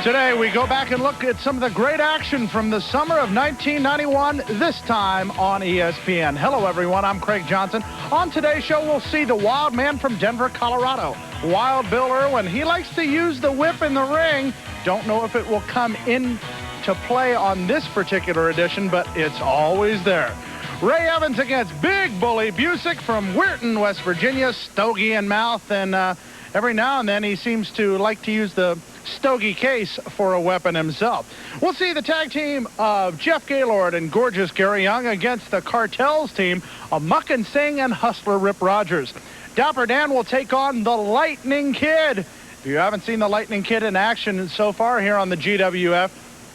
Today, we go back and look at some of the great action from the summer of 1991, this time on ESPN. Hello, everyone. I'm Craig Johnson. On today's show, we'll see the wild man from Denver, Colorado, Wild Bill Irwin. He likes to use the whip in the ring. Don't know if it will come into play on this particular edition, but it's always there. Ray Evans against Big Bully Busick from Weirton, West Virginia, stogie in mouth, and every now and then he seems to like to use the stogie case for a weapon himself. We'll see the tag team of Jeff Gaylord and Gorgeous Gary Young against the Cartels team of Muck and Sing and Hustler Rip Rogers. Dapper Dan will take on the Lightning Kid. If you haven't seen the Lightning Kid in action so far here on the GWF,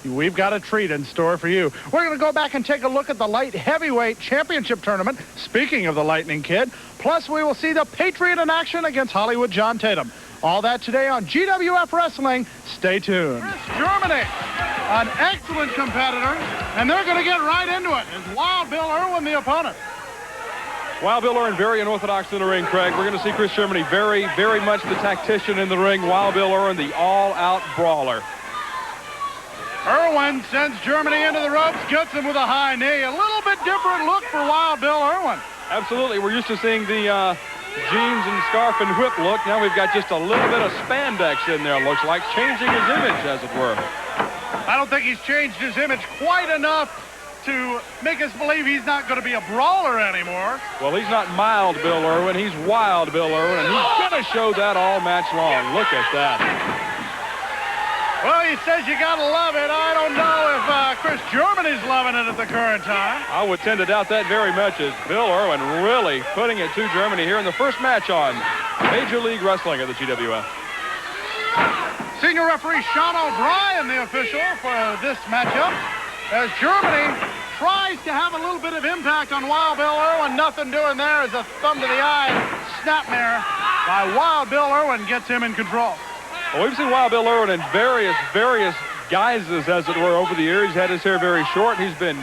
we've got a treat in store for you. We're going to go back and take a look at the light heavyweight championship tournament, speaking of the Lightning Kid. Plus, we will see the Patriot in action against Hollywood John Tatum. All that today on GWF Wrestling. Stay tuned. Germany, an excellent competitor, and they're going to get right into it. Is Wild Bill Irwin the opponent? Wild Bill Irwin, very unorthodox in the ring, Craig. We're going to see Chris Germany very, very much the tactician in the ring. Wild Bill Irwin, the all-out brawler. Irwin sends Germany into the ropes, gets him with a high knee. A little bit different look for Wild Bill Irwin. Absolutely. We're used to seeing the jeans and scarf and whip look. Now we've got just a little bit of spandex in there, looks like, changing his image, as it were. I don't think he's changed his image quite enough to make us believe he's not going to be a brawler anymore. Well, he's not mild Bill Irwin. He's Wild Bill Irwin, and he's going to show that all match long. Look at that. Well, he says you got to love it. I don't know if Chris Germany's loving it at the current time. I would tend to doubt that very much, as Bill Irwin really putting it to Germany here in the first match on Major League Wrestling at the GWF. Senior referee Sean O'Brien, the official for this matchup, as Germany tries to have a little bit of impact on Wild Bill Irwin. Nothing doing there as a thumb to the eye snapmare by Wild Bill Irwin gets him in control. Well, we've seen Wild Bill Irwin in various guises, as it were, over the years. He's had his hair very short. He's been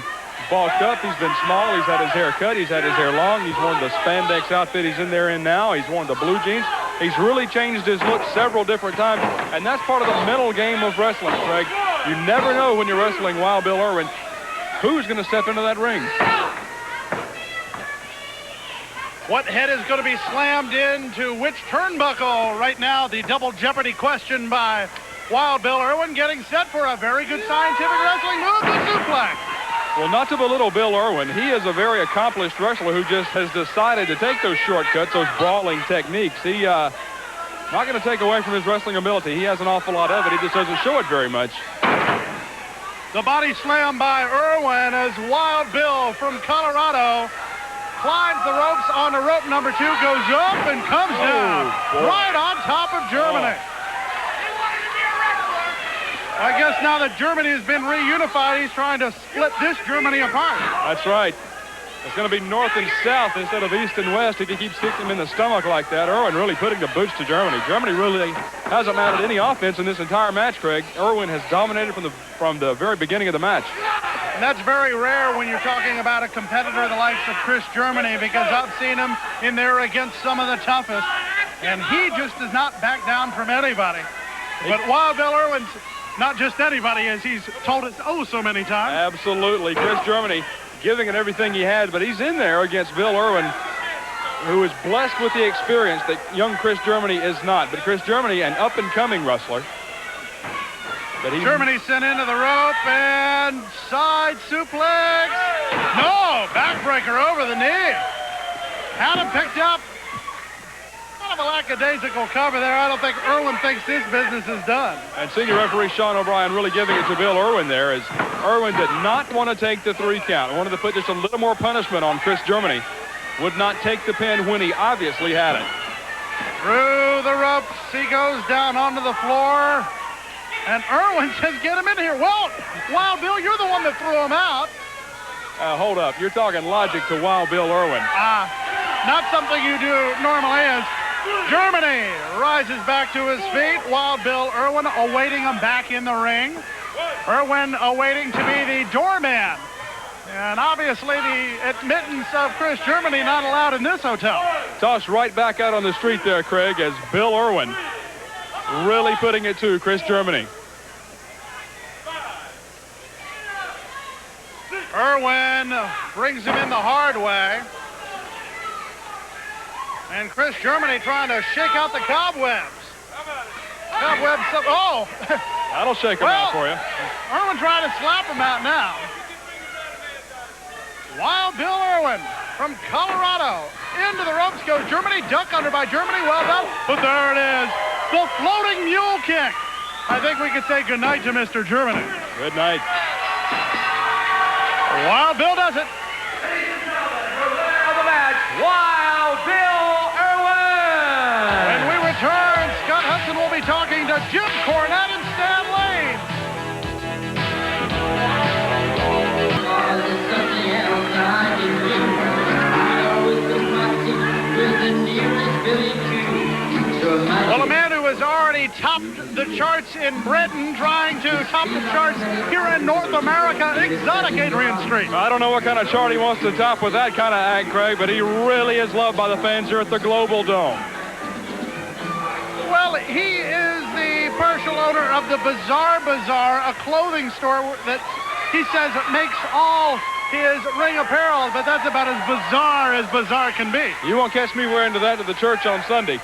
bulked up. He's been small. He's had his hair cut. He's had his hair long. He's worn the spandex outfit he's in there in now. He's worn the blue jeans. He's really changed his look several different times, and that's part of the mental game of wrestling, Craig. You never know when you're wrestling Wild Bill Irwin who's going to step into that ring. What head is going to be slammed into which turnbuckle? Right now, the double jeopardy question by Wild Bill Irwin, getting set for a very good scientific wrestling move, the suplex. Well, not to belittle Bill Irwin. He is a very accomplished wrestler who just has decided to take those shortcuts, those brawling techniques. He not going to take away from his wrestling ability. He has an awful lot of it. He just doesn't show it very much. The body slam by Irwin as Wild Bill from Colorado climbs the ropes on the rope number 2, goes up and comes down right on top of Germany. I guess now that Germany has been reunified, he's trying to split this Germany apart. That's right. It's going to be north and south instead of east and west if he keeps kicking him in the stomach like that. Irwin really putting the boots to Germany. Germany really hasn't mounted any offense in this entire match, Craig. Irwin has dominated from the very beginning of the match. And that's very rare when you're talking about a competitor the likes of Chris Germany, because I've seen him in there against some of the toughest, and he just does not back down from anybody. But Wild Bill Irwin's not just anybody, as he's told us so many times. Absolutely. Chris Germany giving it everything he had, but he's in there against Bill Irwin, who is blessed with the experience that young Chris Germany is not. But Chris Germany, an up-and-coming wrestler. Germany sent into the rope and side suplex. No, backbreaker over the knee. Had him picked up. Kind of a lackadaisical cover there. I don't think Irwin thinks his business is done. And senior referee Sean O'Brien really giving it to Bill Irwin there, as Irwin did not want to take the 3 count. Wanted to put just a little more punishment on Chris Germany. Would not take the pin when he obviously had it. Through the ropes, he goes down onto the floor. And Irwin says, get him in here. Well, Wild Bill, you're the one that threw him out. Hold up. You're talking logic to Wild Bill Irwin. Not something you do normally. As Germany rises back to his feet. Wild Bill Irwin awaiting him back in the ring. Irwin awaiting to be the doorman. And obviously the admittance of Chris Germany not allowed in this hotel. Tossed right back out on the street there, Craig, as Bill Irwin really putting it to Chris Germany. Irwin brings him in the hard way. And Chris Germany trying to shake out the cobwebs. Cobwebs, oh! That'll shake him out for you. Irwin trying to slap him out now. Wild Bill Irwin from Colorado. Into the ropes goes Germany. Duck under by Germany. Well done. But there it is. The floating mule kick. I think we could say goodnight to Mr. Germany. Good night. Wild Bill does it. Of the match, Wild Bill Irwin. When we return, Scott Hudson will be talking to Jim Cornette and Stan Lane. Well, a man who has already topped the charts in Britain, trying to top the charts here in North America, exotic Adrian Street. I don't know what kind of chart he wants to top with that kind of act, Craig, but he really is loved by the fans here at the Global Dome. Well, he is the partial owner of the Bizarre Bazaar, a clothing store that he says makes all his ring apparel, but that's about as bizarre can be. You won't catch me wearing that to the church on Sunday.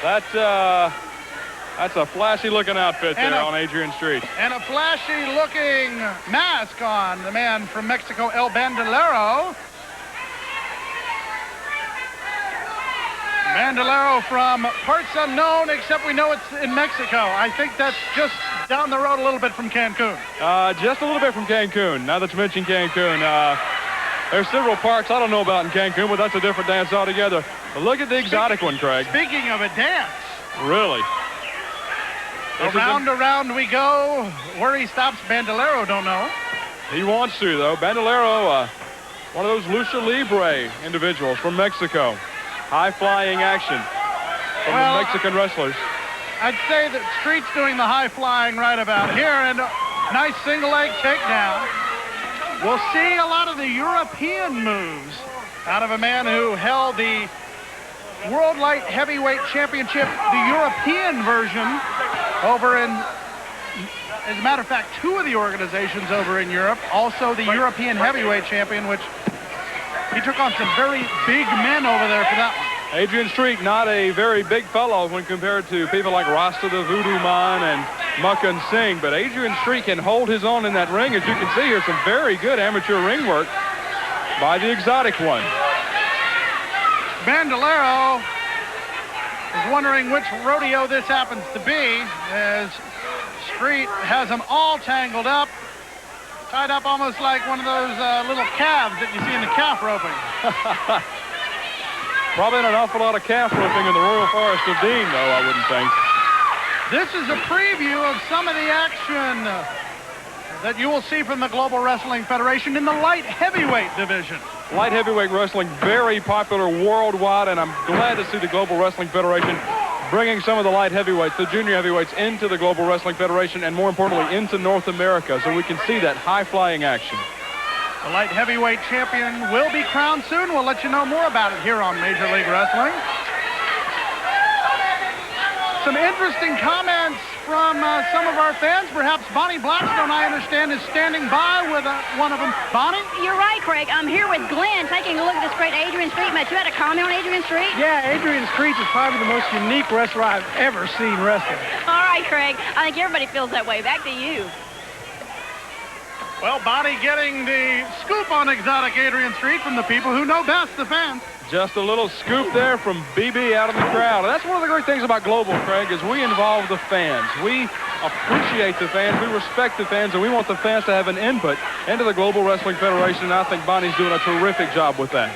That's a flashy-looking outfit there on Adrian Street. And a flashy-looking mask on the man from Mexico, El Bandolero. Bandolero from parts unknown, except we know it's in Mexico. I think that's just down the road a little bit from Cancun. Just a little bit from Cancun. Now that you mention Cancun, there's several parks I don't know about in Cancun, but that's a different dance altogether. But look at the exotic one, Craig. Speaking of a dance. Really? Around we go. Where he stops, Bandolero don't know. He wants to, though. Bandolero, one of those lucha libre individuals from Mexico. High-flying action from the Mexican wrestlers. I'd say that Street's doing the high-flying right about here, and a nice single-leg takedown. We'll see a lot of the European moves out of a man who held the World Light Heavyweight Championship, the European version, over in, as a matter of fact, two of the organizations over in Europe, also the European Heavyweight Champion, which he took on some very big men over there for that one. Adrian Street, not a very big fellow when compared to people like Rasta the Voodoo Man and Mukkan Singh, but Adrian Street can hold his own in that ring. As you can see here, some very good amateur ring work by the exotic one. Bandolero is wondering which rodeo this happens to be, as Street has them all tangled up, tied up almost like one of those little calves that you see in the calf roping. Probably not an awful lot of calf roping in the Royal Forest of Dean, though, I wouldn't think. This is a preview of some of the action that you will see from the Global Wrestling Federation in the light heavyweight division. Light heavyweight wrestling, very popular worldwide, and I'm glad to see the Global Wrestling Federation bringing some of the light heavyweights, the junior heavyweights, into the Global Wrestling Federation, and more importantly, into North America, so we can see that high-flying action. The light heavyweight champion will be crowned soon. We'll let you know more about it here on Major League Wrestling. Some interesting comments from some of our fans. Perhaps Bonnie Blackstone, I understand, is standing by with one of them. Bonnie? You're right, Craig. I'm here with Glenn taking a look at this great Adrian Street match. You had a comment on Adrian Street? Yeah, Adrian Street is probably the most unique wrestler I've ever seen wrestle. All right, Craig. I think everybody feels that way. Back to you. Well, Bonnie getting the scoop on exotic Adrian Street from the people who know best, the fans. Just a little scoop there from BB out of the crowd. And that's one of the great things about Global, Craig, is we involve the fans. We appreciate the fans, we respect the fans, and we want the fans to have an input into the Global Wrestling Federation, and I think Bonnie's doing a terrific job with that.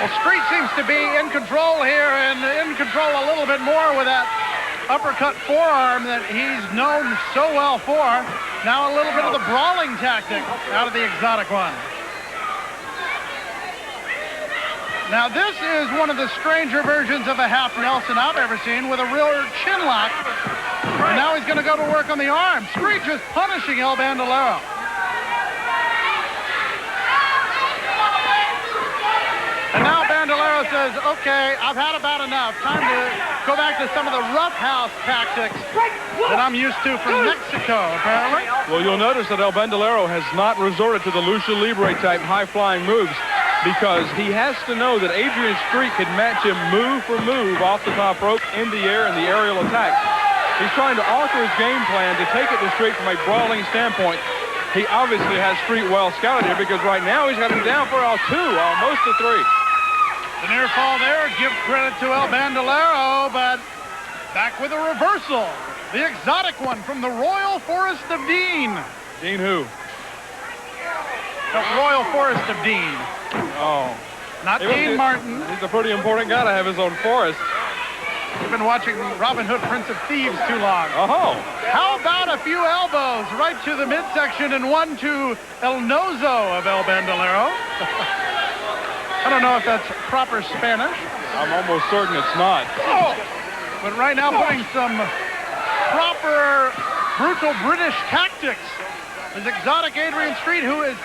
Well, Street seems to be in control here, and in control a little bit more with that uppercut forearm that he's known so well for. Now a little bit of the brawling tactic out of the exotic one. Now this is one of the stranger versions of a half Nelson I've ever seen, with a real chin lock. And now he's going to go to work on the arm. Street just punishing El Bandolero. And now Bandolero says, okay, I've had about enough. Time to go back to some of the roughhouse tactics that I'm used to from Mexico, apparently. Well, you'll notice that El Bandolero has not resorted to the lucha libre type high-flying moves because he has to know that Adrian Street can match him move for move off the top rope, in the air, and the aerial attack. He's trying to alter his game plan to take it to Street from a brawling standpoint. He obviously has Street well scouted here because right now he's got him down for a 2, almost a 3. The near fall there, give credit to El Bandolero, but back with a reversal. The exotic one from the Royal Forest of Dean. Dean who? The Royal Forest of Dean. Oh. Not Dean Martin. He's a pretty important guy to have his own forest. You've been watching Robin Hood, Prince of Thieves too long. Oh. How about a few elbows right to the midsection and one to El Nozo of El Bandolero? I don't know if that's proper Spanish. I'm almost certain it's not. Oh. But right now putting some proper brutal British tactics is exotic Adrian Street, who is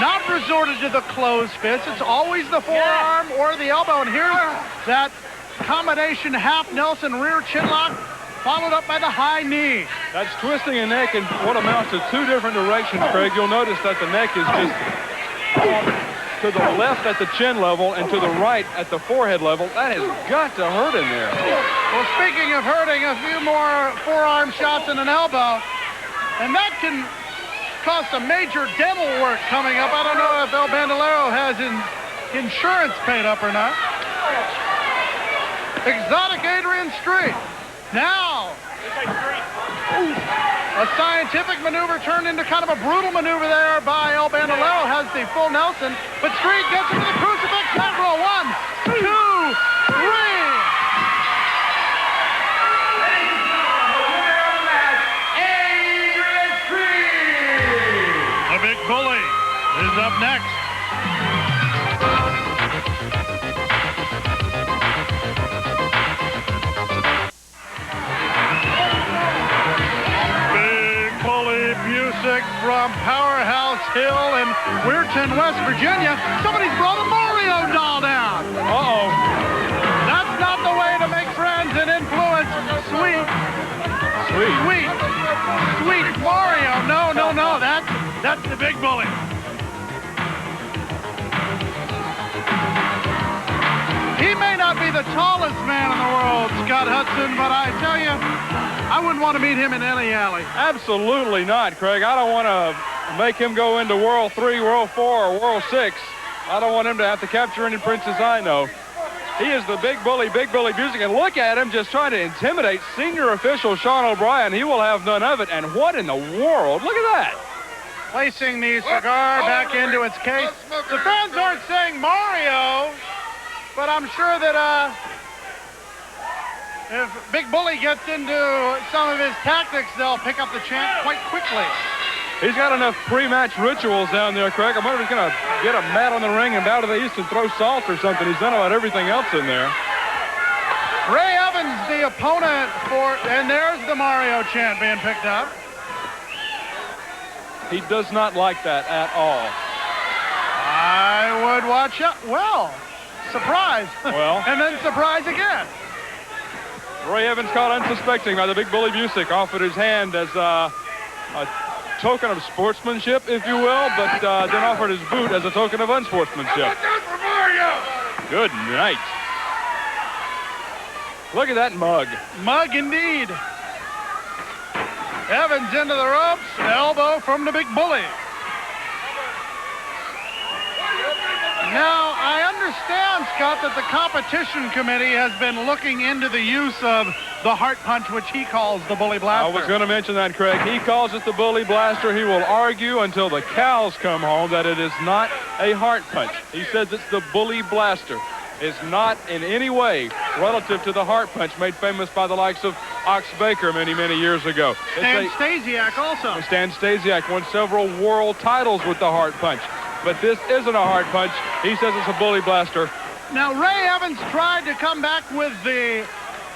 not resorted to the closed fist. It's always the forearm or the elbow. And here's that combination half Nelson rear chin lock followed up by the high knee. That's twisting a neck in what amounts to 2 different directions, Craig. You'll notice that the neck is just to the left at the chin level and to the right at the forehead level. That has got to hurt in there. Well, speaking of hurting, a few more forearm shots and an elbow, and that can cause some major dental work coming up. I don't know if El Bandolero has insurance paid up or not. Exotic Adrian Street. Now, a scientific maneuver turned into kind of a brutal maneuver there by El Bandolero. Has the full Nelson, but Street gets into the crucifix. Net roll. 1, 2, 3. The Big Bully is up next. From Powerhouse Hill in Weirton, West Virginia. Somebody's brought a Mario doll down. Uh-oh. That's not the way to make friends and influence sweet Mario. No. That's the Big Bully. He may not be the tallest man in the world, Scott Hudson, but I tell you, I wouldn't want to meet him in any alley. Absolutely not, Craig. I don't want to make him go into World 3, World 4, or World 6. I don't want him to have to capture any princes I know. He is the Big Bully music. And look at him just trying to intimidate senior official Sean O'Brien. He will have none of it. And what in the world? Look at that. Placing the cigar back into its case. The fans aren't saying Mario, but I'm sure that if Big Bully gets into some of his tactics, they'll pick up the chant quite quickly. He's got enough pre-match rituals down there, Craig. I wonder if he's going to get a mat on the ring and bow to the east and throw salt or something. He's done about everything else in there. Ray Evans, the opponent and there's the Mario chant being picked up. He does not like that at all. I would watch out. Well, surprise. Well. And then surprise again. Ray Evans caught unsuspecting by the Big Bully Busick, offered his hand as a token of sportsmanship, if you will, but then offered his boot as a token of unsportsmanship. Good night. Look at that mug. Mug indeed. Evans into the ropes, elbow from the Big Bully. Now, I understand, Scott, that the competition committee has been looking into the use of the heart punch, which he calls the Bully Blaster. I was going to mention that, Craig. He calls it the Bully Blaster. He will argue until the cows come home that it is not a heart punch. He says it's the Bully Blaster. It's not in any way relative to the heart punch made famous by the likes of Ox Baker many, many years ago. Stan Stasiak also. Stan Stasiak won several world titles with the heart punch. But this isn't a hard punch. He says it's a Bully Blaster. Now, Ray Evans tried to come back with the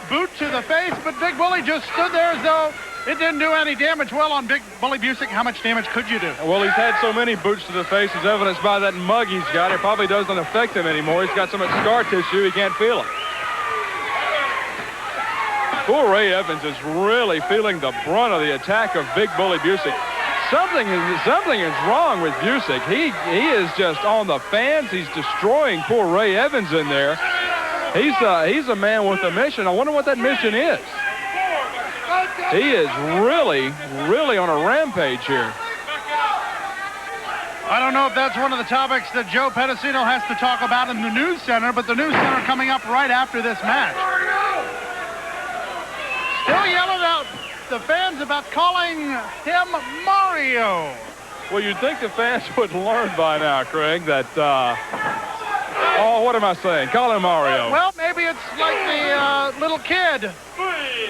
boot to the face, but Big Bully just stood there as though It didn't do any damage. Well, on Big Bully Busick, how much damage could you do? Well, he's had so many boots to the face, as evidenced by that mug he's got. It probably doesn't affect him anymore. He's got so much scar tissue, he can't feel it. Poor Ray Evans is really feeling the brunt of the attack of Big Bully Busick. Something is wrong with Busick. He is just on the fans. He's destroying poor Ray Evans in there. He's a man with a mission. I wonder what that mission is. He is really on a rampage here. I don't know if that's one of the topics that Joe Pedicino has to talk about in the news center, but the news center coming up right after this match. Still yelling out the fans about calling him Mario. Well, you'd think the fans would learn by now, Craig, that, oh, what am I saying? Call him Mario. Well, maybe it's like the little kid.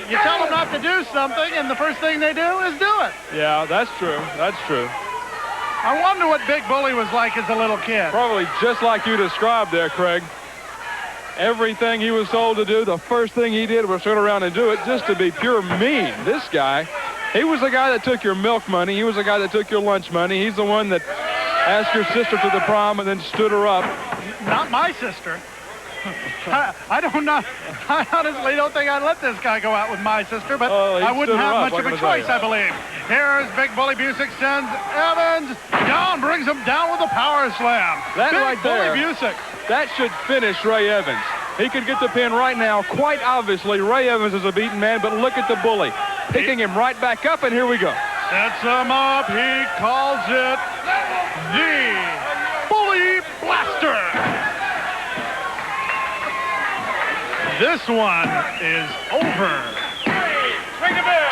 You tell them not to do something, and the first thing they do is do it. Yeah, that's true. That's true. I wonder what Big Bully was like as a little kid. Probably just like you described there, Craig. Everything he was told to do, the first thing he did was turn around and do it just to be pure mean. This guy, he was the guy that took your milk money. He was the guy that took your lunch money. He's the one that asked your sister to the prom and then stood her up. Not my sister. I don't know. I honestly don't think I'd let this guy go out with my sister, but I wouldn't have much of a choice, I believe. Here's Big Bully Busick, sends Evans down, brings him down with a power slam. That Big right there, Bully Busick. That should finish Ray Evans. He could get the pin right now. Quite obviously, Ray Evans is a beaten man, but look at the Bully. Picking him right back up, and here we go. Sets him up. He calls it the Bully Blaster. This one is over. Ring the bell.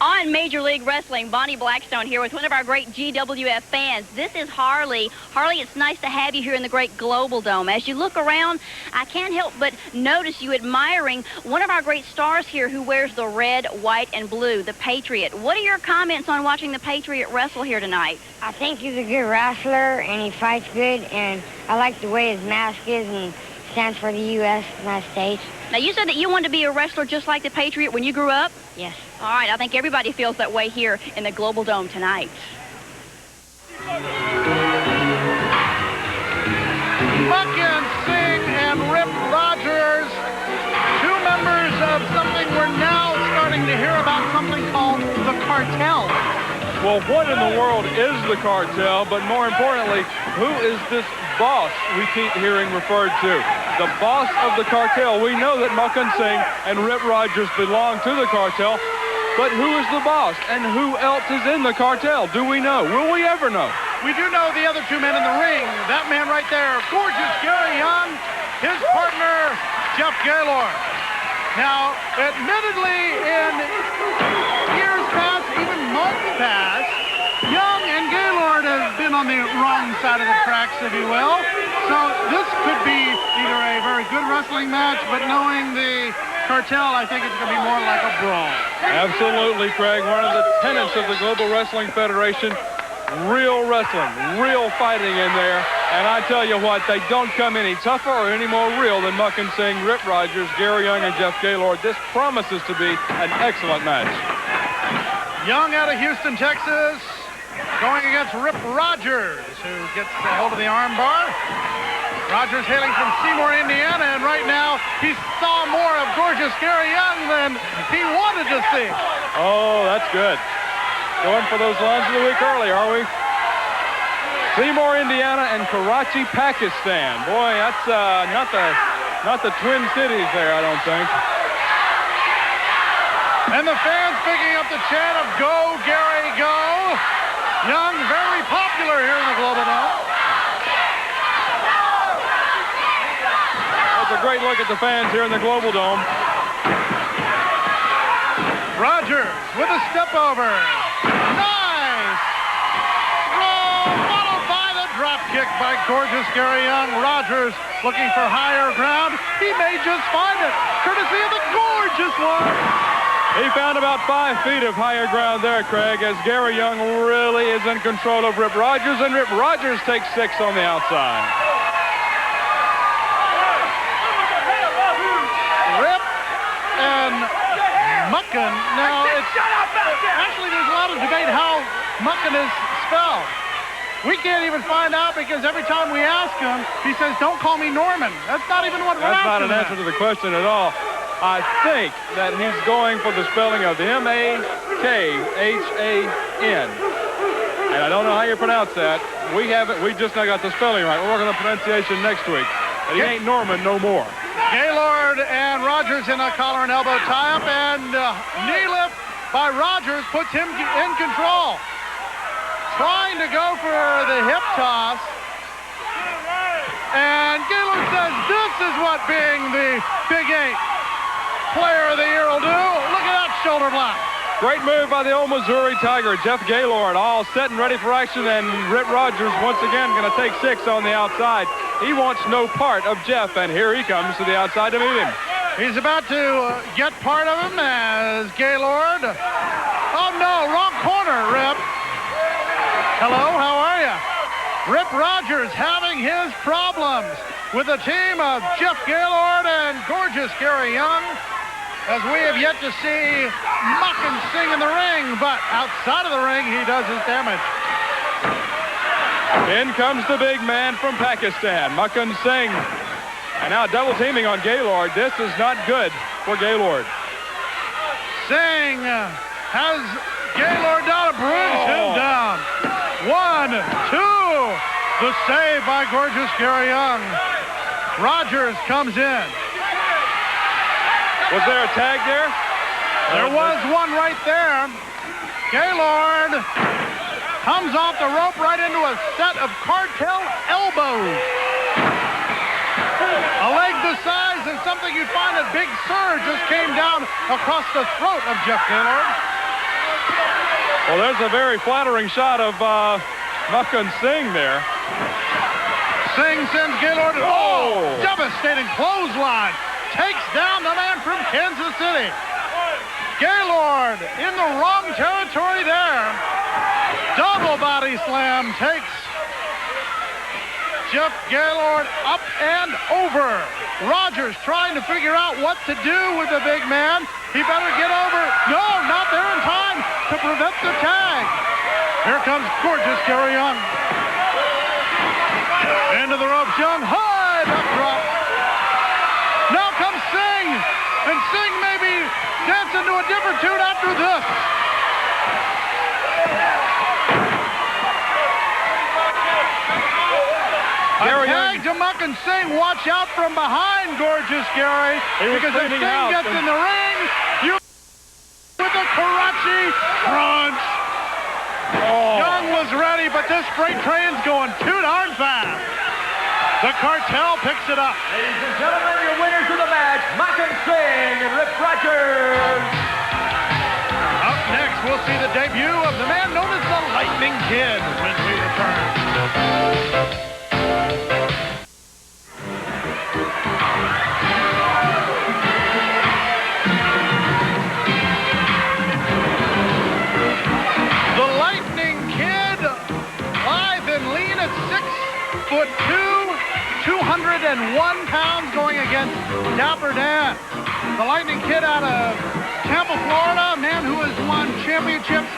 On Major League Wrestling, Bonnie Blackstone here with one of our great GWF fans. This is Harley. Harley, it's nice to have you here in the great Global Dome. As you look around, I can't help but notice you admiring one of our great stars here who wears the red, white, and blue, the Patriot. What are your comments on watching the Patriot wrestle here tonight? I think he's a good wrestler, and he fights good, and I like the way his mask is and stands for the U.S. United States. Now, you said that you wanted to be a wrestler just like the Patriot when you grew up? Yes. All right, I think everybody feels that way here in the Global Dome tonight. Buckin Singh and Rip Rogers, two members of something we're now starting to hear about, something called the Cartel. Well, what in the world is the Cartel? But more importantly, who is this boss we keep hearing referred to? The boss of the Cartel. We know that Buckin Singh and Rip Rogers belong to the Cartel, but who is the boss and who else is in the Cartel? Do we know? Will we ever know? We do know the other two men in the ring. That man right there, gorgeous Gary Young, his partner, Jeff Gaylord. Now, admittedly, in years past, even months past, Young and Gaylord have been on the wrong side of the tracks, if you will. So this could be either a very good wrestling match, but knowing the Cartel, I think it's going to be more like a brawl. Absolutely, Craig. One of the tenets of the Global Wrestling Federation, real wrestling, real fighting in there. And I tell you what, they don't come any tougher or any more real than Buckin Singh, Rip Rogers, Gary Young, and Jeff Gaylord. This promises to be an excellent match. Young out of Houston, Texas, going against Rip Rogers, who gets a hold of the arm bar. Rogers hailing from Seymour, Indiana, and right now he saw more of gorgeous Gary Young than he wanted to see. Oh, that's good. Going for those lines of the week early, are we? Seymour, Indiana, and Karachi, Pakistan. Boy, that's not the Twin Cities there, I don't think. And the fans picking up the chant of "Go, Gary, go!" Young, very popular here in the Global Dome. That's a great look at the fans here in the Global Dome. Rogers with a step over. Nice! Roll, followed by the drop kick by gorgeous Gary Young. Rogers looking for higher ground. He may just find it, courtesy of the gorgeous one. He found about 5 feet of higher ground there, Craig, as Gary Young really is in control of Rip Rogers, and Rip Rogers takes 6 on the outside. Rip Muckin. Now, actually, there's a lot of debate how Muckin is spelled. We can't even find out because every time we ask him, he says, "Don't call me Norman." That's not even what we're asking. That's not an answer to the question at all. I think that he's going for the spelling of M-A-K-H-A-N. And I don't know how you pronounce that. We just now got the spelling right. We're working on pronunciation next week. But he ain't Norman no more. Gaylord and Rogers in a collar and elbow tie-up, and knee lift by Rogers puts him in control. Trying to go for the hip toss. And Gaylord says this is what being the Big 8 Player of the Year will do. Look at that shoulder block. Great move by the old Missouri Tiger, Jeff Gaylord, all set and ready for action, and Rip Rogers once again going to take 6 on the outside. He wants no part of Jeff, and here he comes to the outside to meet him. He's about to get part of him as Gaylord. Oh no, wrong corner, Rip. Hello, how are you? Rip Rogers having his problems with a team of Jeff Gaylord and gorgeous Gary Young, as we have yet to see Muckin Singh in the ring, but outside of the ring, he does his damage. In comes the big man from Pakistan, Muckin Singh. And now double teaming on Gaylord. This is not good for Gaylord. Singh has Gaylord down and brings him down. 1, 2. The save by gorgeous Gary Young. Rogers comes in. Was there a tag there? There was one right there. Gaylord comes off the rope right into a set of cartel elbows. A leg the size of something you'd find a Big Sur just came down across the throat of Jeff Gaylord. Well, there's a very flattering shot of Muckin Singh there. Singh sends Gaylord. Oh, devastating clothesline. Takes down the man from Kansas City. Gaylord in the wrong territory there. Double body slam takes Jeff Gaylord up and over. Rogers trying to figure out what to do with the big man. He better get over. No, not there in time to prevent the tag. Here comes gorgeous Gary Young. Into the ropes, Young. High back drop. Now comes Singh. And Singh may be dancing to a different tune after this. A tag to Muckin Singh. Watch out from behind, gorgeous Gary. Because if Singh gets in the ring, you with a Karachi crunch. Young was ready, but this freight train's going too darn fast. The cartel picks it up. Ladies and gentlemen, your winners of the match, Muckin Singh and Rip Rogers. Up next, we'll see the debut of the man known as the Lightning Kid when we return. The Lightning Kid, lithe and lean at 6'2", 201 pounds, going against Dapper Dan. The Lightning Kid out of Tampa, Florida, a man who has won championships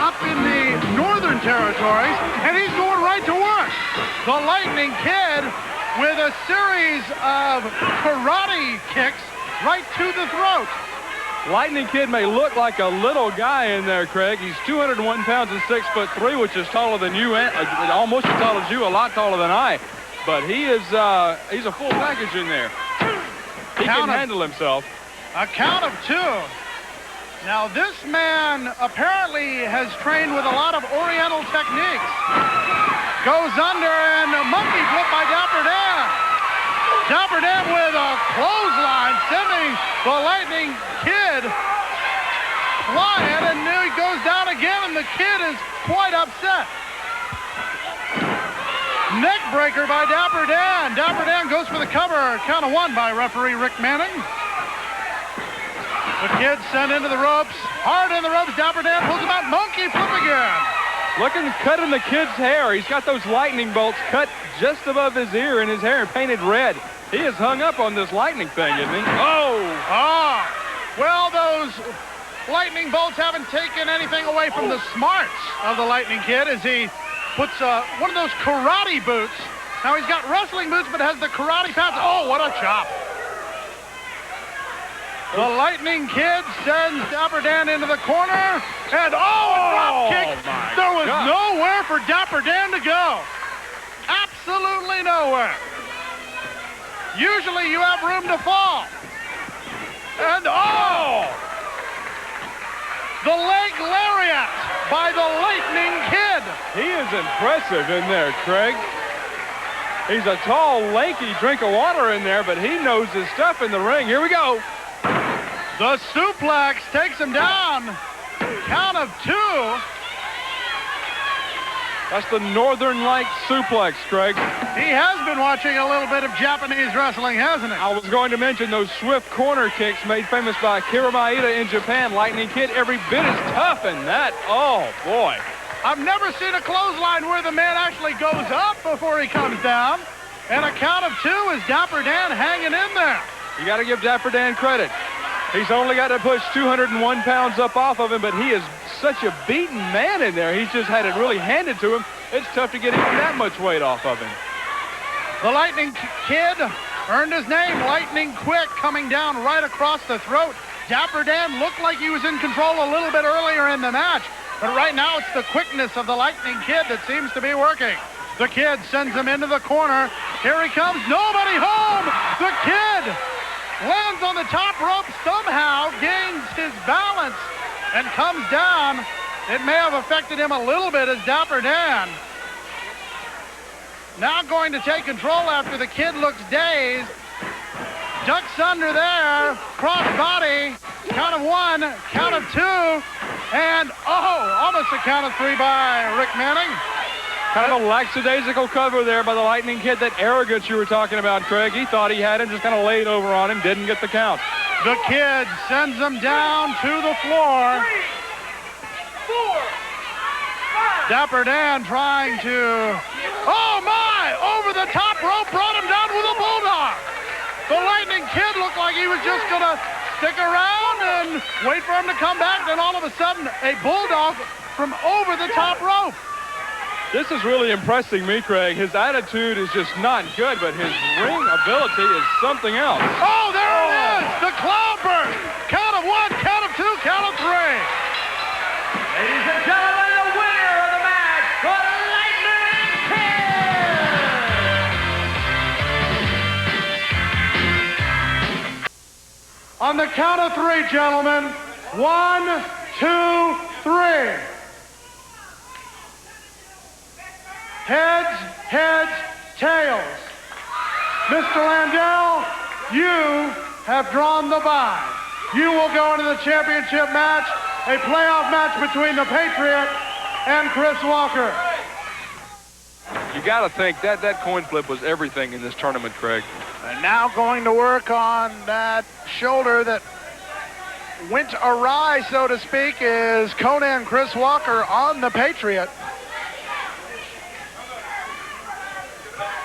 up in the Northern Territories, and he's going right to work. The Lightning Kid with a series of karate kicks right to the throat. Lightning Kid may look like a little guy in there, Craig. He's 201 pounds and 6'3", which is taller than you, almost as tall as you, a lot taller than I. But he is, he's a full package in there. He can handle himself. A count of 2. Now, this man apparently has trained with a lot of Oriental techniques. Goes under, and a monkey flip by Dapper Dan. Dapper Dan with a clothesline, sending the Lightning Kid flying, and now he goes down again, and the Kid is quite upset. Neck breaker by Dapper Dan. Dapper Dan goes for the cover. Count of 1 by referee Rick Manning. The Kid sent into the ropes. Hard in the ropes. Dapper Dan pulls him out. Monkey flip again. Look at him cutting the Kid's hair. He's got those lightning bolts cut just above his ear, and his hair painted red. He is hung up on this lightning thing, isn't he? Oh! Ah! Well, those lightning bolts haven't taken anything away from the smarts of the Lightning Kid as he puts one of those karate boots. Now he's got wrestling boots, but has the karate pads. Oh, what a chop. The Lightning Kid sends Dapper Dan into the corner. And a drop kick. There was nowhere for Dapper Dan to go. Absolutely nowhere. Usually you have room to fall. And the leg lariat by the Lightning Kid. He is impressive in there, Craig. He's a tall, lanky drink of water in there, but he knows his stuff in the ring. Here we go. The suplex takes him down. Count of 2. That's the Northern Light suplex, Craig. He has been watching a little bit of Japanese wrestling, hasn't he? I was going to mention those swift corner kicks made famous by Akira Maeda in Japan. Lightning Kid every bit as tough in that. Oh, boy. I've never seen a clothesline where the man actually goes up before he comes down. And a count of 2 is Dapper Dan hanging in there. You got to give Dapper Dan credit. He's only got to push 201 pounds up off of him, but he is such a beaten man in there. He's just had it really handed to him. It's tough to get even that much weight off of him. The Lightning Kid earned his name, Lightning Quick, coming down right across the throat. Dapper Dan looked like he was in control a little bit earlier in the match, but right now it's the quickness of the Lightning Kid that seems to be working. The Kid sends him into the corner. Here he comes, nobody home! The Kid lands on the top rope, somehow gains his balance and comes down. It may have affected him a little bit as Dapper Dan now going to take control after the Kid looks dazed. Ducks under there, cross body, count of 1, count of 2, and almost a count of 3 by Rick Manning. Kind of a lackadaisical cover there by the Lightning Kid. That arrogance you were talking about, Craig. He thought he had him, just kind of laid over on him, didn't get the count. The Kid sends him down to the floor. 3, 4, 5. Dapper Dan trying to, over the top rope, brought him down with a bulldog. The Lightning Kid looked like he was just going to stick around and wait for him to come back. Then all of a sudden, a bulldog from over the top rope. This is really impressing me, Craig. His attitude is just not good, but his ring ability is something else. Oh, there it is! The cloudburst! Count of 1, count of 2, count of 3. Ladies and gentlemen, the winner of the match, the Lightning Kid! On the count of 3, gentlemen. 1, 2, 3. Heads, tails. Mr. Landell, you have drawn the die. You will go into the championship match, a playoff match between the Patriot and Chris Walker. You got to think that coin flip was everything in this tournament, Craig. And now going to work on that shoulder that went awry, so to speak, is Conan Chris Walker on the Patriot.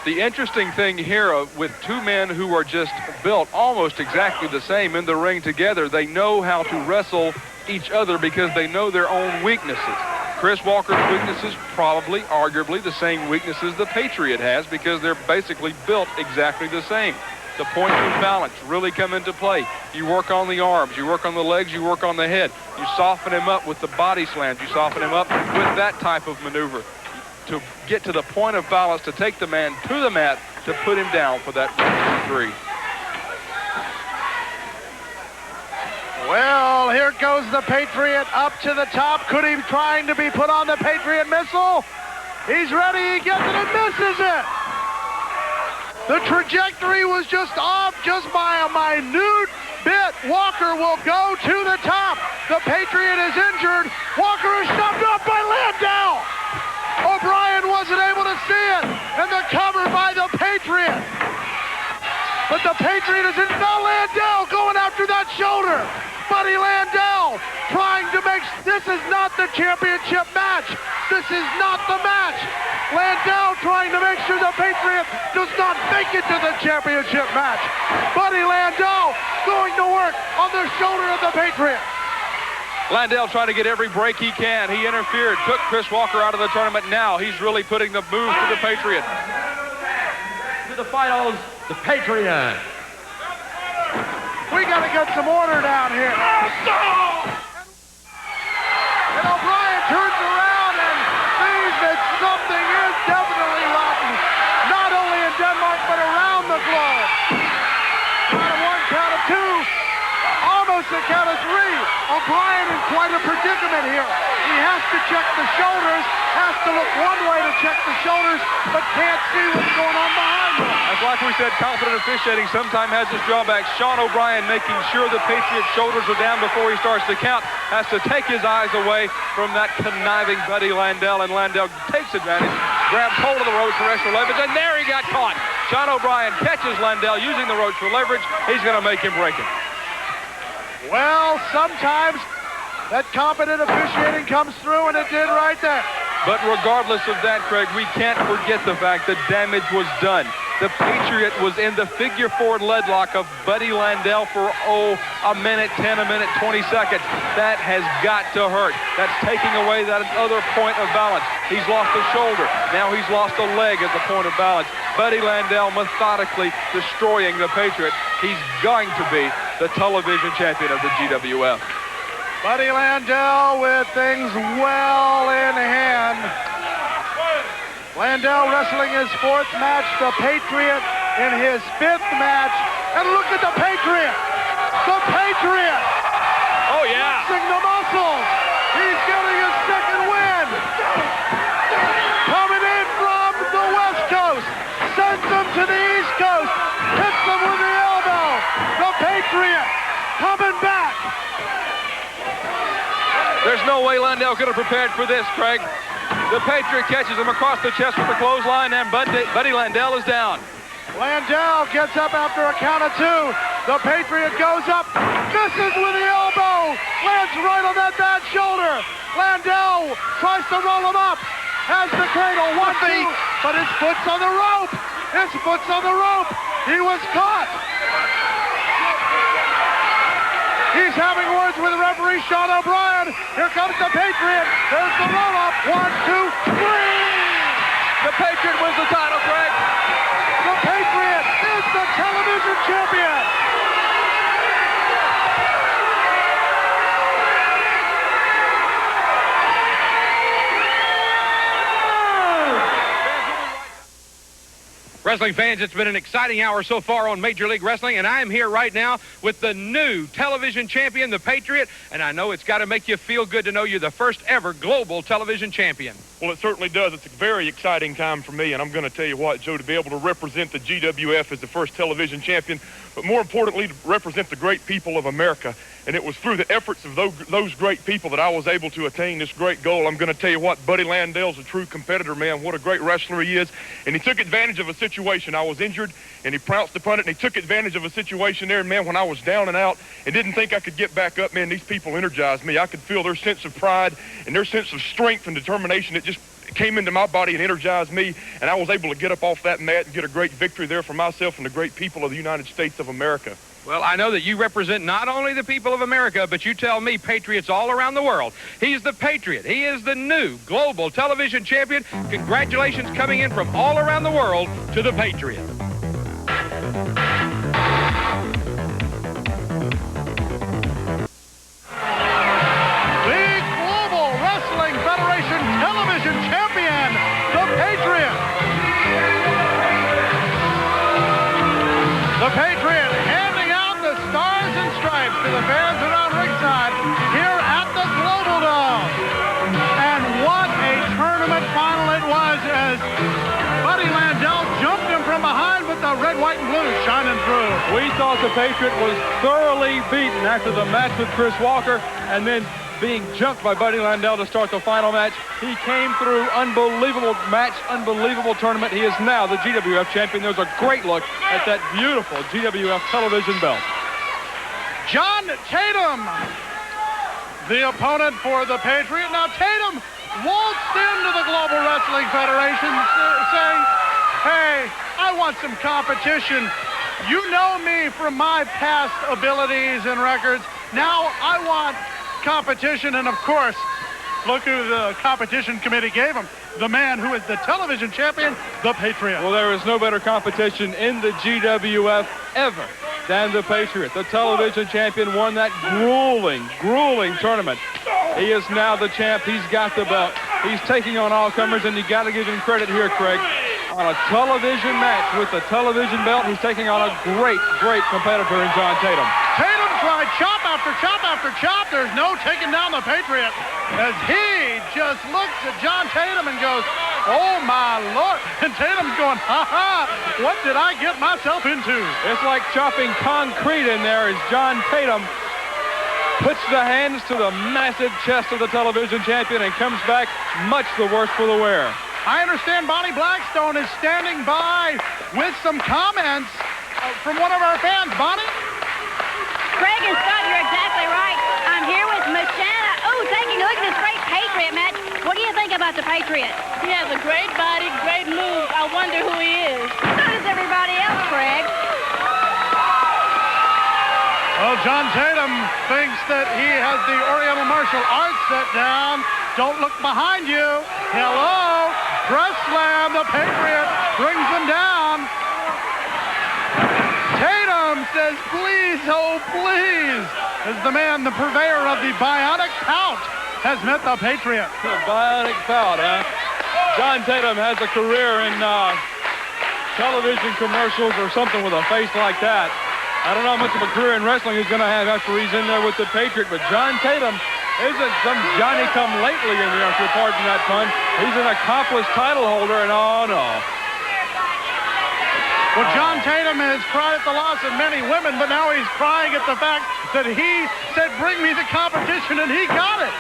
The interesting thing here with two men who are just built almost exactly the same in the ring together, they know how to wrestle each other because they know their own weaknesses. Chris Walker's weaknesses probably, arguably, the same weaknesses the Patriot has because they're basically built exactly the same. The points of balance really come into play. You work on the arms, you work on the legs, you work on the head. You soften him up with the body slams, you soften him up with that type of maneuver to get to the point of balance, to take the man to the mat, to put him down for that 1, 2, 3. Well, here goes the Patriot up to the top. Could he trying to be put on the Patriot missile? He's ready, he gets it and misses it. The trajectory was just off just by a minute bit. Walker will go to the top. The Patriot is injured. Walker is shoved up by Landau. O'Brien wasn't able to see it, and the cover by the Patriot. But the Patriot is in. Now Landau going after that shoulder. Buddy Landau trying to make. This is not the championship match. This is not the match. Landau trying to make sure the Patriot does not make it to the championship match. Buddy Landau going to work on the shoulder of the Patriot. Landell trying to get every break he can. He interfered, took Chris Walker out of the tournament. Now he's really putting the move to the Patriot. To the finals, the Patriot. We got to get some order down here. And O'Brien turns around and sees that something is definitely rotten, not only in Denmark, but around the globe. Count of one, count of two, almost a count of three. O'Brien in quite a predicament here. He has to check the shoulders, has to look one way to check the shoulders, but can't see what's going on behind him. That's like we said, confident officiating sometimes has its drawbacks. Sean O'Brien making sure the Patriot's shoulders are down before he starts to count, has to take his eyes away from that conniving Buddy Landell, and Landell takes advantage, grabs hold of the ropes for extra leverage, and there he got caught. Sean O'Brien catches Landell using the ropes for leverage. He's going to make him break it. Well, sometimes that competent officiating comes through, and it did right there. But regardless of that, Craig, we can't forget the fact that damage was done. The Patriot was in the figure four lead lock of Buddy Landell for, a minute 10, a minute 20 seconds. That has got to hurt. That's taking away that other point of balance. He's lost a shoulder. Now he's lost a leg as a point of balance. Buddy Landell methodically destroying the Patriot. He's going to be the television champion of the GWF. Buddy Landell with things well in hand. Landell wrestling his fourth match, the Patriot in his fifth match. And look at the Patriot! The Patriot! Oh, yeah! Flexing the muscles! He's getting his second win! Coming in from the West Coast, sends them to the East Coast, hits them with the elbow! The Patriot coming back! There's no way Landell could have prepared for this, Craig. The Patriot catches him across the chest with a clothesline, and Buddy Landell is down. Landell gets up after a count of two. The Patriot goes up, misses with the elbow, lands right on that bad shoulder. Landell tries to roll him up, has the cradle, 1, 2, but his foot's on the rope. His foot's on the rope. He was caught. He's having words with referee Sean O'Brien. Here comes the Patriot. There's the roll-up. 1, 2, 3. The Patriot wins the title, Craig. The Patriot is the television champion. Wrestling fans, it's been an exciting hour so far on Major League Wrestling, and I'm here right now with the new television champion, the Patriot, and I know it's got to make you feel good to know you're the first ever global television champion. Well, it certainly does. It's a very exciting time for me, and I'm going to tell you what, Joe, to be able to represent the GWF as the first television champion, but more importantly, to represent the great people of America. And it was through the efforts of those great people that I was able to attain this great goal. I'm going to tell you what, Buddy Landell's a true competitor, man. What a great wrestler he is. And he took advantage of a situation. I was injured, and he pounced upon it, and he took advantage of a situation there. And, man, when I was down and out and didn't think I could get back up, man, these people energized me. I could feel their sense of pride and their sense of strength and determination. It just came into my body and energized me, and I was able to get up off that mat and get a great victory there for myself and the great people of the United States of America. Well, I know that you represent not only the people of America, but you tell me patriots all around the world. He's the Patriot. He is the new global television champion. Congratulations coming in from all around the world to the Patriot. The Global Wrestling Federation television champion, the Patriot. The Patriot handing out the stars and stripes to the fans around ringside here at the Global Dome. And what a tournament final it was as Buddy Landell jumped him from behind with the red, white, and blue shining through. We thought the Patriot was thoroughly beaten after the match with Chris Walker, and then being jumped by Buddy Landell to start the final match. He came through, unbelievable match, unbelievable tournament. He is now the GWF champion. There's a great look at that beautiful GWF television belt. John Tatum, the opponent for the Patriot. Now Tatum waltzed into the Global Wrestling Federation saying, hey, I want some competition. You know me from my past abilities and records. Now I want competition, and of course, look who the competition committee gave him. The man who is the television champion, the Patriot. Well, there is no better competition in the GWF ever than the Patriot. The television champion won that grueling tournament. He is now the champ. He's got the belt. He's taking on all comers, and you got to give him credit here, Craig. On a television match with the television belt, he's taking on a great competitor in John Tatum. Tatum tried chop after chop after chop. There's no taking down the Patriot as he just looks at John Tatum and goes, oh my Lord. And Tatum's going, ha, what did I get myself into? It's like chopping concrete in there as John Tatum puts the hands to the massive chest of the television champion and comes back much the worse for the wear. I understand Bonnie Blackstone is standing by with some comments from one of our fans. Bonnie? Craig and Scott, you're exactly right. I'm here with Miss Shanna. Oh, taking a look at this great Patriot match. What do you think about the Patriot? He has a great body, great move. I wonder who he is. So does everybody else, Craig. Well, John Tatum thinks that he has the Oriental martial arts set down. Don't look behind you. Hello. Press slam. The Patriot brings him down. Tatum says, please, oh, please, as the man, the purveyor of the bionic pout, has met the Patriot. The bionic pout, huh? John Tatum has a career in television commercials or something with a face like that. I don't know how much of a career in wrestling he's going to have after he's in there with the Patriot, but John Tatum isn't some Johnny-come-lately in there, if you'll pardon that pun. He's an accomplished title holder, and oh, no. Well, John Tatum has cried at the loss of many women, but now he's crying at the fact that he said, bring me the competition, and he got it.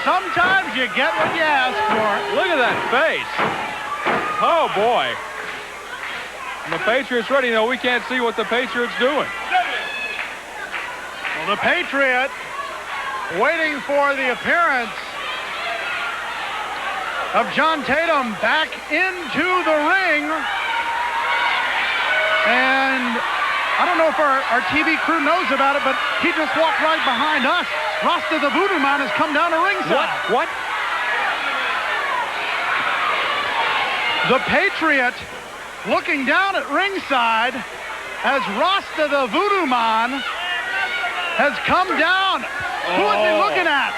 Sometimes you get what you ask for. Look at that face. Oh, boy. And the Patriot's ready. No, we can't see what the Patriot's doing. Well, the Patriot waiting for the appearance of John Tatum back into the ring. And I don't know if our TV crew knows about it, but he just walked right behind us. Rasta the Voodoo Man has come down to ringside. What? The Patriot looking down at ringside as Rasta the Voodoo Man has come down. Who is he looking at?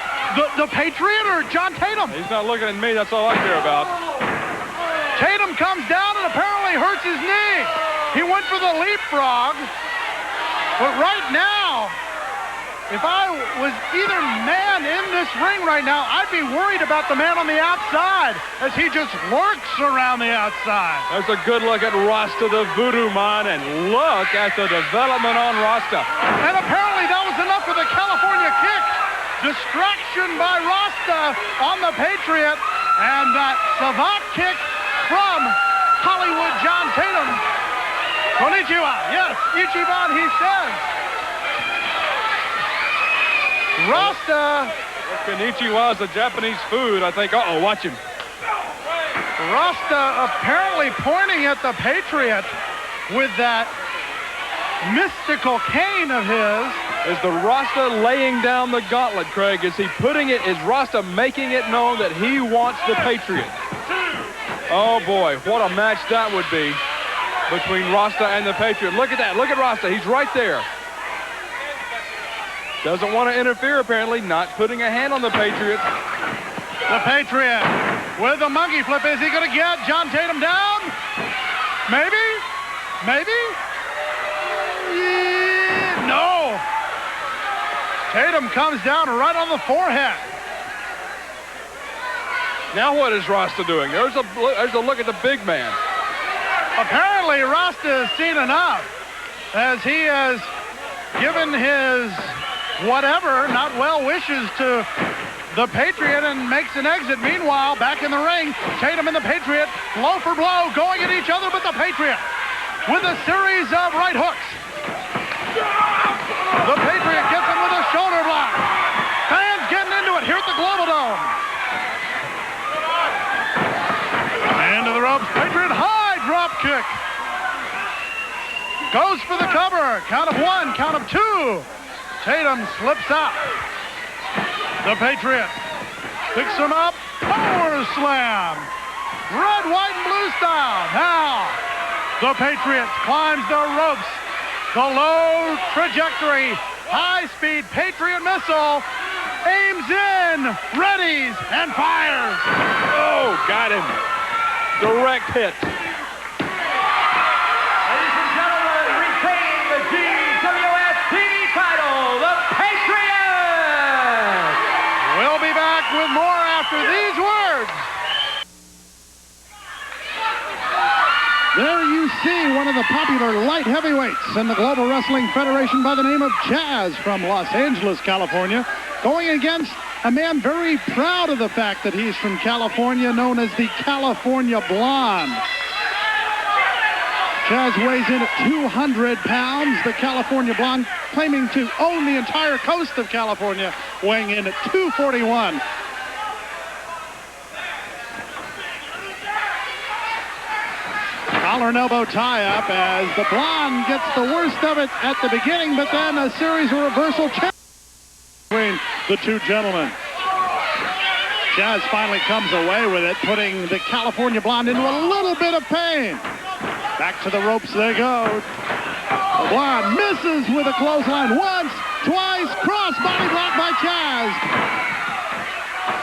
The Patriot or John Tatum? He's not looking at me. That's all I care about. Tatum comes down and apparently hurts his knee. He went for the leapfrog. But right now, if I was either man in this ring right now, I'd be worried about the man on the outside as he just lurks around the outside. There's a good look at Rasta the Voodoo Man, and look at the development on Rasta. And apparently that was enough for the California kick. Distraction by Rasta on the Patriot, and that savant kick from Hollywood John Tatum. Konnichiwa. Yes, Ichiban, he says. Rasta. Konnichiwa is a Japanese food, I think. Uh-oh, watch him. Rasta apparently pointing at the Patriot with that mystical cane of his. Is the Rasta laying down the gauntlet, Craig? Is he putting it, is Rasta making it known that he wants the Patriot? Oh, boy, what a match that would be between Rasta and the Patriot. Look at that. Look at Rasta. He's right there. Doesn't want to interfere, apparently. Not putting a hand on the Patriot. The Patriot with a monkey flip. Is he going to get John Tatum down? Maybe? Maybe? No. Tatum comes down right on the forehead. Now what is Rasta doing? There's a look at the big man. Apparently, Rasta has seen enough as he has given his whatever, not well wishes to the Patriot and makes an exit. Meanwhile, back in the ring, Tatum and the Patriot, blow for blow, going at each other, but the Patriot with a series of right hooks. The Patriot gets him with a shoulder block. Fans getting into it here at the Global Dome. Into the ropes, Patriot high drop kick. Goes for the cover. Count of one, count of two. Tatum slips out. The Patriot picks him up. Power slam. Red, white, and blue style. Now, the Patriot climbs the ropes. The low trajectory, high-speed Patriot missile aims in, readies, and fires. Oh, got him. Direct hit. Ladies and gentlemen, retaining the GWF TV title, the Patriot! We'll be back with more after these words. There you see one of the popular light heavyweights in the Global Wrestling Federation by the name of Chaz from Los Angeles, California, going against a man very proud of the fact that he's from California, known as the California Blonde. Chaz weighs in at 200 pounds. The California Blonde claiming to own the entire coast of California, weighing in at 241. Collar and elbow tie-up as the Blonde gets the worst of it at the beginning, but then a series of reversal changes between the two gentlemen. Chaz finally comes away with it, putting the California Blonde into a little bit of pain. Back to the ropes they go. The Blonde misses with a clothesline once, twice, cross body block by Chaz.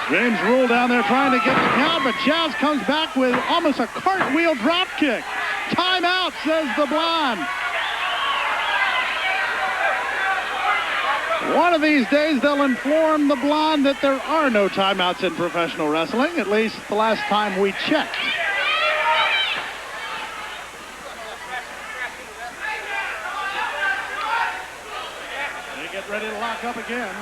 James Rule down there trying to get the count, but Chaz comes back with almost a cartwheel drop kick. Timeout, says the Blonde. One of these days, they'll inform the Blonde that there are no timeouts in professional wrestling, at least the last time we checked. They get ready to lock up again.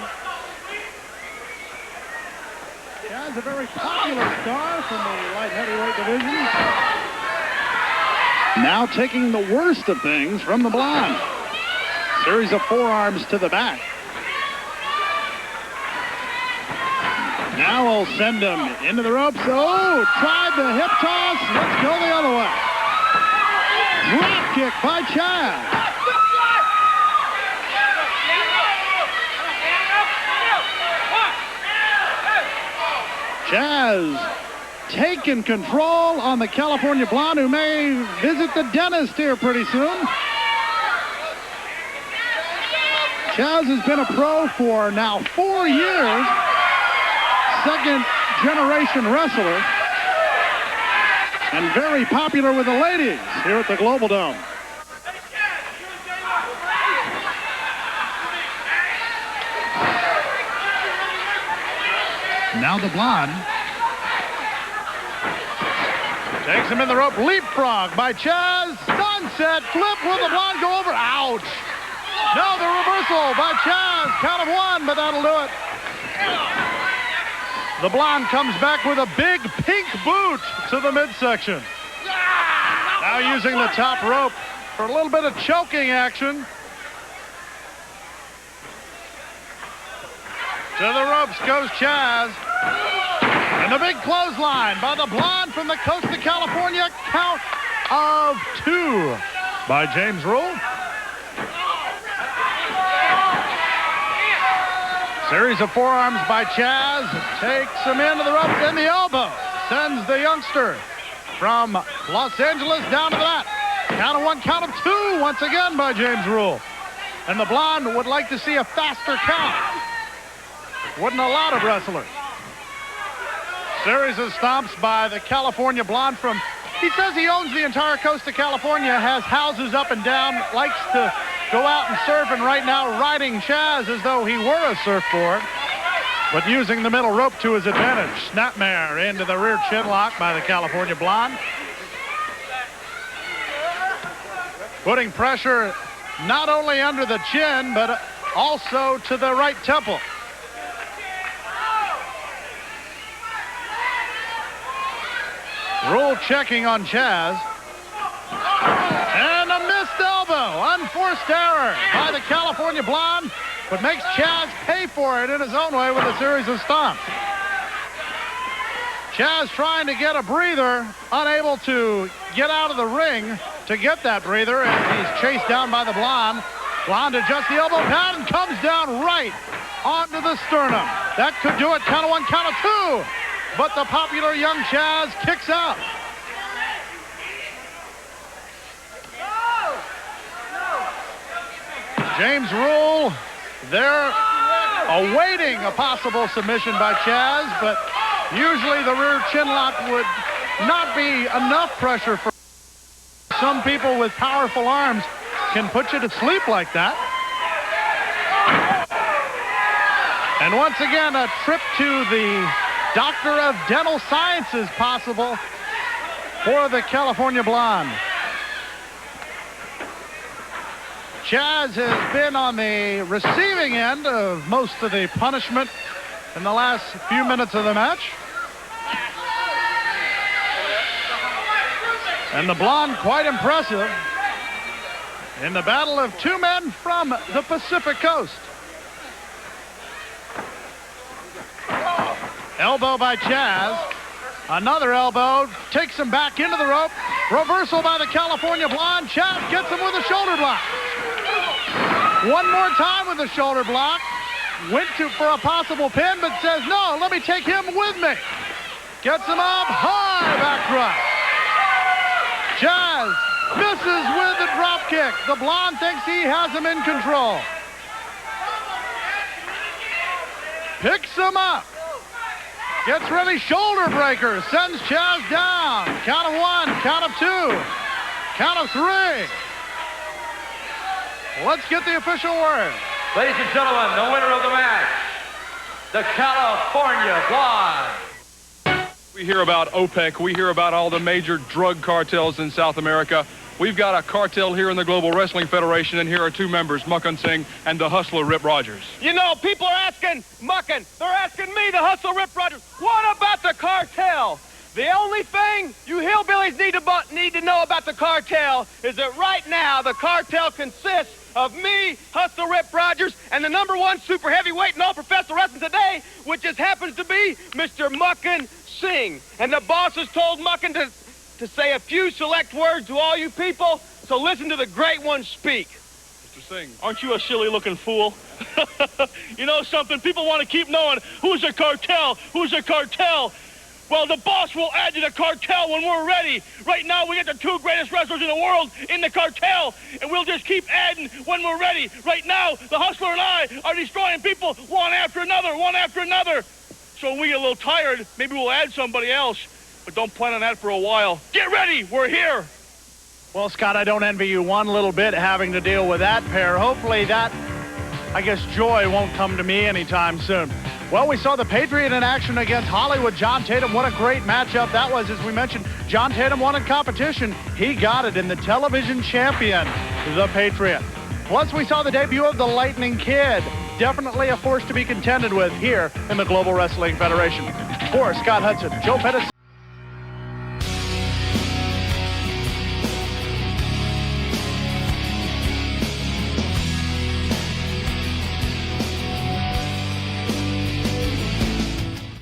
Chaz, a very popular star from the light heavyweight division. Now taking the worst of things from the Blonde. Series of forearms to the back. Now we'll send him into the ropes. Oh, tried the hip toss. Let's go the other way. Drop kick by Chaz. Chaz taking control on the California Blonde, who may visit the dentist here pretty soon. Chaz has been a pro for now 4 years. Second generation wrestler. And very popular with the ladies here at the Global Dome. Now the Blonde takes him in the rope. Leapfrog by Chaz. Sunset flip. Will the Blonde go over? Ouch. No, the reversal by Chaz. Count of one, but that'll do it. The Blonde comes back with a big pink boot to the midsection. Now using the top rope for a little bit of choking action. To the ropes goes Chaz. And a big clothesline by the Blonde from the coast of California. Count of two by James Rule. Series of forearms by Chaz. Takes him into the ropes and the elbow. Sends the youngster from Los Angeles down to the mat. Count of one, count of two once again by James Rule. And the Blonde would like to see a faster count. Wouldn't a lot of wrestlers. Series of stomps by the California Blonde from, he says he owns the entire coast of California, has houses up and down, likes to go out and surf, and right now riding Chaz as though he were a surfboard, but using the middle rope to his advantage. Snapmare into the rear chin lock by the California Blonde. Putting pressure not only under the chin, but also to the right temple. Rule checking on Chaz. And a missed elbow. Unforced error by the California Blonde, but makes Chaz pay for it in his own way with a series of stomps. Chaz trying to get a breather, unable to get out of the ring to get that breather, and he's chased down by the Blonde. Blonde adjusts the elbow pad and comes down right onto the sternum. That could do it. Count of one, count of two. But the popular young Chaz kicks out. James Rule, they're awaiting a possible submission by Chaz, but usually the rear chin lock would not be enough pressure for some people with powerful arms can put you to sleep like that. And once again, a trip to the Doctor of Dental Sciences possible for the California Blonde. Chaz has been on the receiving end of most of the punishment in the last few minutes of the match. And the Blonde quite impressive in the battle of two men from the Pacific Coast. Elbow by Chaz. Another elbow takes him back into the rope. Reversal by the California Blonde. Chaz gets him with a shoulder block. One more time with the shoulder block. Went for a possible pin, but says, no, let me take him with me. Gets him up high, back thrust. Chaz misses with the drop kick. The Blonde thinks he has him in control. Picks him up. Gets ready, shoulder breaker. Sends Chaz down. Count of one, count of two, count of three. Let's get the official word. Ladies and gentlemen, the winner of the match, the California Blonde. We hear about OPEC. We hear about all the major drug cartels in South America. We've got a cartel here in the Global Wrestling Federation, and here are two members, Muckin Singh and the Hustler Rip Rogers. You know, people are asking, Muckin, they're asking me, the Hustler Rip Rogers, what about the cartel? The only thing you hillbillies need to know about the cartel is that right now the cartel consists of me, Hustler Rip Rogers, and the #1 super heavyweight in all professional wrestling today, which just happens to be Mr. Muckin Singh. And the boss has told Muckin to say a few select words to all you people, so listen to the great one speak. Mr. Singh. Aren't you a silly-looking fool? You know something? People want to keep knowing who's a cartel, who's a cartel. Well, the boss will add to the cartel when we're ready. Right now, we got the two greatest wrestlers in the world in the cartel, and we'll just keep adding when we're ready. Right now, the Hustler and I are destroying people one after another, one after another. So when we get a little tired, maybe we'll add somebody else, but don't plan on that for a while. Get ready, we're here. Well, Scott, I don't envy you one little bit having to deal with that pair. Hopefully that, I guess, joy won't come to me anytime soon. Well, we saw the Patriot in action against Hollywood John Tatum. What a great matchup that was. As we mentioned, John Tatum won in competition. He got it in the television champion, the Patriot. Plus, we saw the debut of the Lightning Kid. Definitely a force to be contended with here in the Global Wrestling Federation. For Scott Hudson, Joe Pettis.